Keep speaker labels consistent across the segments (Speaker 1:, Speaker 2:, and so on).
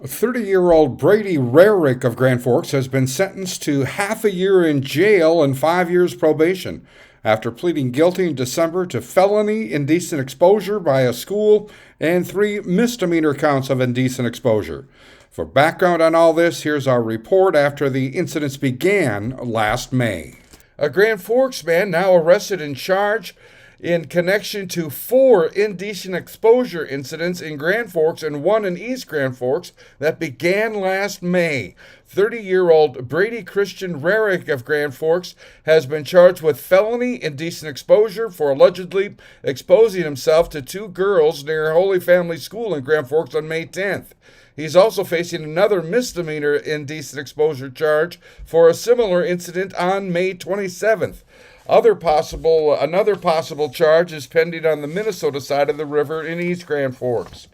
Speaker 1: 30-year-old Brady Rarick of Grand Forks has been sentenced to half a year in jail and 5 years probation after pleading guilty in December to felony indecent exposure by a school and 3 misdemeanor counts of indecent exposure. For background on all this, here's our report after the incidents began last May. A Grand Forks man now arrested and charged in connection to 4 indecent exposure incidents in Grand Forks and 1 in East Grand Forks that began last May. 30-year-old Brady Christian Rarick of Grand Forks has been charged with felony indecent exposure for allegedly exposing himself to 2 girls near Holy Family School in Grand Forks on May 10th. He's also facing another misdemeanor indecent exposure charge for a similar incident on May 27th. Another possible charge is pending on the Minnesota side of the river in East Grand Forks.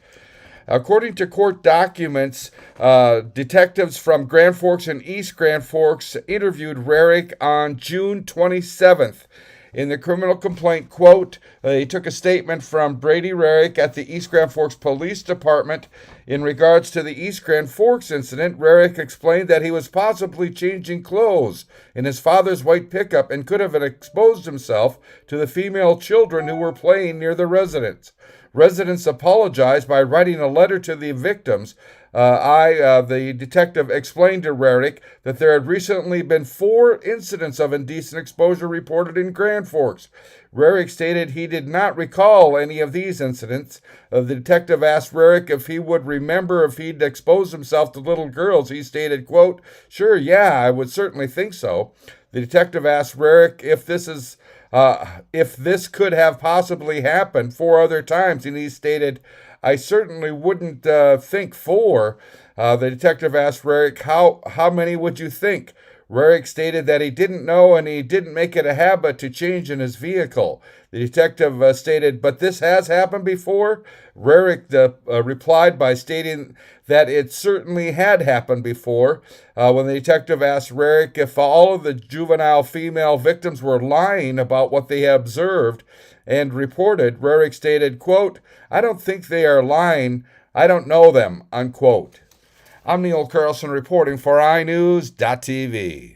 Speaker 1: According to court documents, detectives from Grand Forks and East Grand Forks interviewed Rarick on June 27th. In the criminal complaint, quote, he took a statement from Brady Rarick at the East Grand Forks Police Department. In regards to the East Grand Forks incident, Rarick explained that he was possibly changing clothes in his father's white pickup and could have exposed himself to the female children who were playing near the residence. Residents apologized by writing a letter to the victims. The detective explained to Rarick that there had recently been 4 incidents of indecent exposure reported in Grand Forks. Rarick stated he did not recall any of these incidents. The detective asked Rarick if he would remember if he'd exposed himself to little girls. He stated, quote, "Sure, yeah, I would certainly think so." The detective asked Rarick if this could have possibly happened 4 other times, and he stated, "I certainly wouldn't think 4." The detective asked Rarick, how many would you think? Rarick stated that he didn't know and he didn't make it a habit to change in his vehicle. The detective stated, "But this has happened before?" Rarick replied by stating that it certainly had happened before. When the detective asked Rarick if all of the juvenile female victims were lying about what they had observed and reported, Rarick stated, quote, "I don't think they are lying. I don't know them," unquote. I'm Neil Carlson reporting for iNewZ.TV.